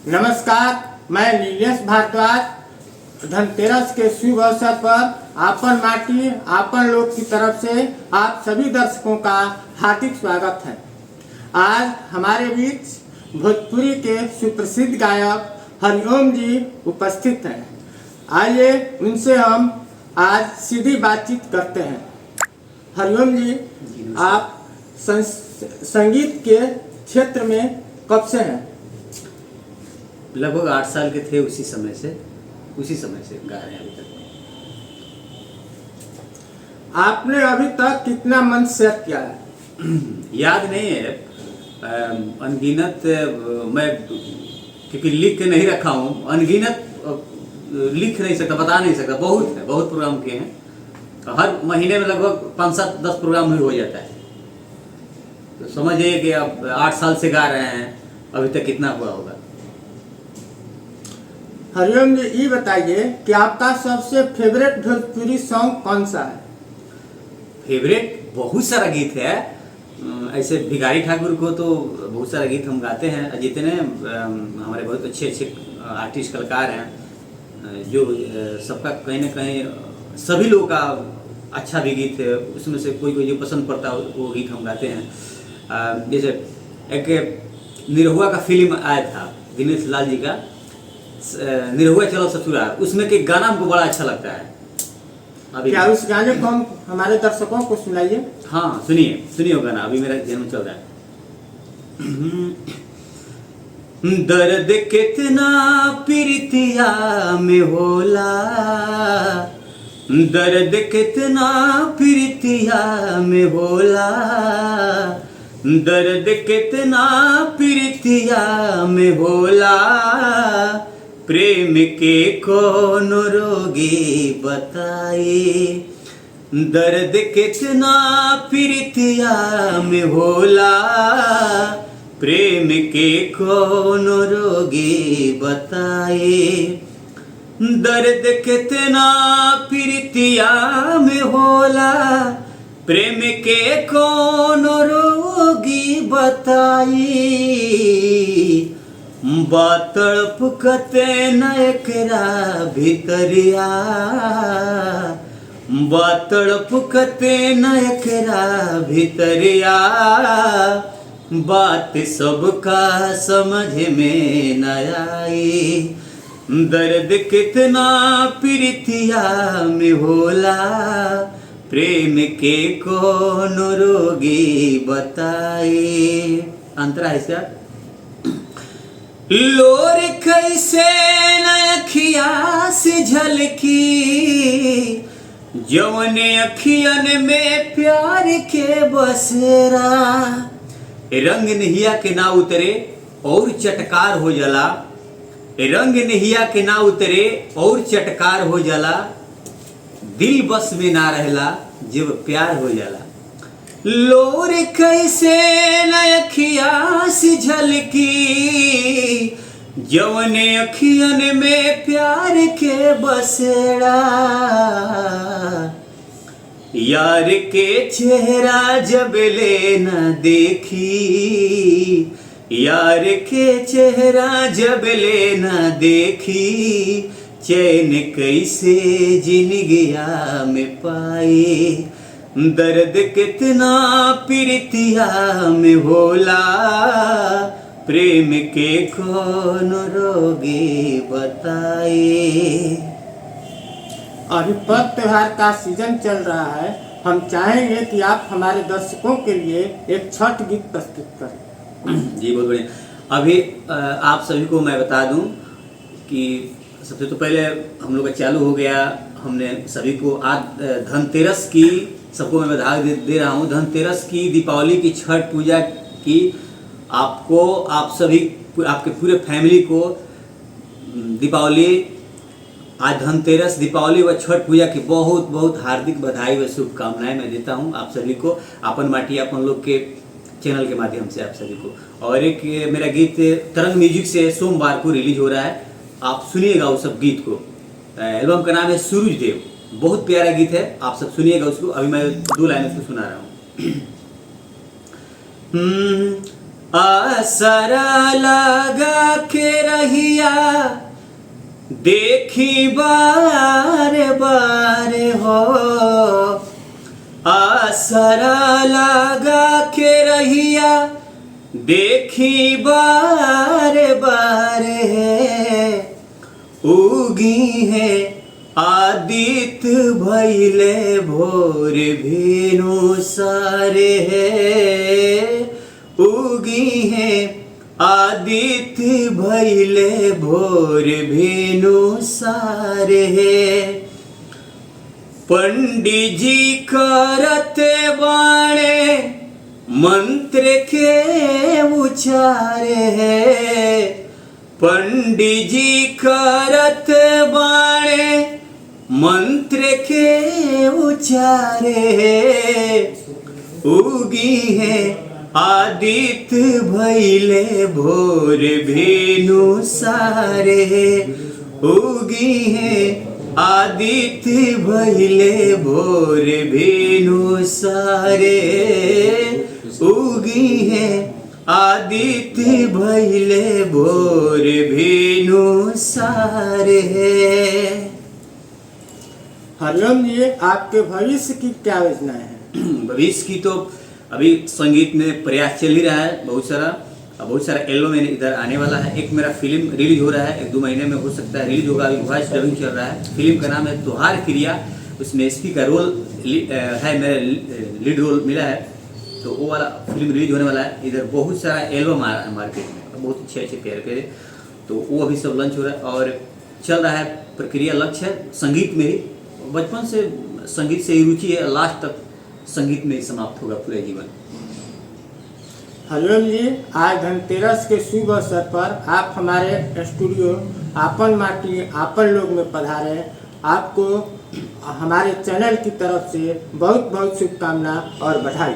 नमस्कार, मैं नीलेश भारद्वाज धनतेरस के शुभ अवसर पर आपन माटी आपन लोग की तरफ से आप सभी दर्शकों का हार्दिक स्वागत है। आज हमारे बीच भोजपुरी के सुप्रसिद्ध गायक हरिओम जी उपस्थित हैं। आइए उनसे हम आज सीधी बातचीत करते हैं। हरिओम जी, आप संगीत के क्षेत्र में कब से हैं? लगभग 8 साल के थे। उसी समय से गा रहे हैं अभी तक। आपने अभी तक कितना मंच सेट किया है? याद नहीं है, अनगिनत। मैं क्योंकि लिख के नहीं रखा हूँ, अनगिनत लिख नहीं सकता, बता नहीं सकता। बहुत है, बहुत प्रोग्राम किए हैं। हर महीने में लगभग 5-7-10 प्रोग्राम ही हो जाता है। तो समझिए कि अब 8 साल से गा रहे हैं, अभी तक कितना हुआ होगा। हरिओम जी, ये बताइए कि आपका सबसे फेवरेट भोजपुरी सॉन्ग कौन सा है? फेवरेट बहुत सारा गीत है। ऐसे भिखारी ठाकुर को तो बहुत सारा गीत हम गाते हैं। जितने हमारे बहुत अच्छे अच्छे आर्टिस्ट कलाकार हैं, जो सबका कहीं ना कहीं सभी लोगों का अच्छा भी गीत है। उसमें से कोई कोई जो पसंद पड़ता है वो गीत हम गाते हैं। जैसे एक निरहुआ का फिल्म आया था दिनेश लाल जी का, निरहुआ चलो ससुराल, उसमें के गाना हमको बड़ा अच्छा लगता है। अभी क्या उस गाने को हम हमारे दर्शकों को सुनाइए? हाँ, सुनिए वो गाना, अभी मेरा जन्म चल रहा है। दर्द कितना प्रीतिया में होला, दर्द कितना प्रीतिया में होला, दर्द कितना प्रीतिया में होला, प्रेम के कौन रोगी बताए, दर्द कितना प्रीतिया में होला, प्रेम के कौन रोगी बताए, दर्द कितना प्रीतिया में होला, प्रेम के कौन रोगी बताई, बातड़प कते नयकरा भितरिया, बातड़प कते नयकरा भितरिया, बात सबका समझ में न आई, दर्द कितना प्रीतिया में होला, प्रेम के कौन रोगी बताए। अंतरा है क्या? लोर कैसे अखिया से झलकी, जवने अखियन में प्यार के बसेरा, रंग नहिया के ना उतरे और चटकार हो जाला, रंग नहिया के ना उतरे और चटकार हो जाला, दिल बस में ना रहला जब प्यार हो जाला। लोर कैसे अखिया से झलकी, जवने अखियन में प्यार के बसेड़ा, यार के चेहरा जब ले न देखी, यार के चेहरा जब ले न देखी, चैन कैसे जिंदगिया में पाए, दर्द कितना प्रीतिया में होला, प्रेम के कौन रोगी बताए। अभी पर्व त्योहार का सीजन चल रहा है, हम चाहेंगे कि आप हमारे दर्शकों के लिए एक छठ गीत प्रस्तुत करें। जी बहुत बढ़िया। अभी आप सभी को मैं बता दूं कि सबसे तो पहले हम लोग का चालू हो गया। हमने सभी को आज धनतेरस की सबको मैं बधाई दे रहा हूँ। धनतेरस की, दीपावली की, छठ पूजा की आपको, आप सभी, आपके पूरे फैमिली को दीपावली, आज धनतेरस, दीपावली व छठ पूजा की बहुत बहुत हार्दिक बधाई व शुभकामनाएं मैं देता हूं आप सभी को, अपन माटी अपन लोग के चैनल के माध्यम से आप सभी को। और एक मेरा गीत तरंग म्यूजिक से सोमवार को रिलीज हो रहा है, आप सुनिएगा उस सब गीत को। एल्बम का नाम है सूरज देव, बहुत प्यारा गीत है, आप सब सुनिएगा उसको। अभी मैं 2 लाइन उसको सुना रहा हूँ। आसरा लगा के रहिया देखी बार बार हो, आसरा लगा के रहिया देखी बार बार है, उगी है आदित्य भैले भोर भेनु सारे है, उगी है आदित्य भैले भोर भेनु सारे है। पंडित जी करते बाणे मंत्र के उचारे है, पंडित जी करत बाणे मंत्र के उचारे है, उगी है आदित्य भैले भोर भेनु सारे है, उगी है आदित्य भैले भोर भेनु सारे, उगी है आदित्य भैले भोर भेनु सारे। हरिओम जी, आपके भविष्य की क्या योजना है? भविष्य की तो अभी संगीत में प्रयास चल ही रहा है, बहुत सारा एल्बम इधर आने वाला है। एक मेरा फिल्म रिलीज हो रहा है, 1-2 महीने में हो सकता है रिलीज होगा। अभी वॉइस डबिंग चल रहा है। फिल्म का नाम है त्योहार क्रिया, उसमें एसपी का रोल है, मेरा लीड रोल मिला है, तो वो वाला फिल्म रिलीज होने वाला है। इधर बहुत सारा एल्बम आ रहा है मार्केट में, बहुत अच्छे प्यारे, तो वो अभी सब लॉन्च हो रहा है और चल रहा है प्रक्रिया। लक्ष्य है संगीत में ही, बचपन से संगीत से ही रुचि है, लास्ट तक संगीत में ही समाप्त होगा पूरा जीवन। हरिओम जी, आज धनतेरस के शुभ अवसर पर आप हमारे स्टूडियो आपन माटी आपन लोग में पधारे। आपको हमारे चैनल की तरफ से बहुत बहुत शुभकामना और बधाई।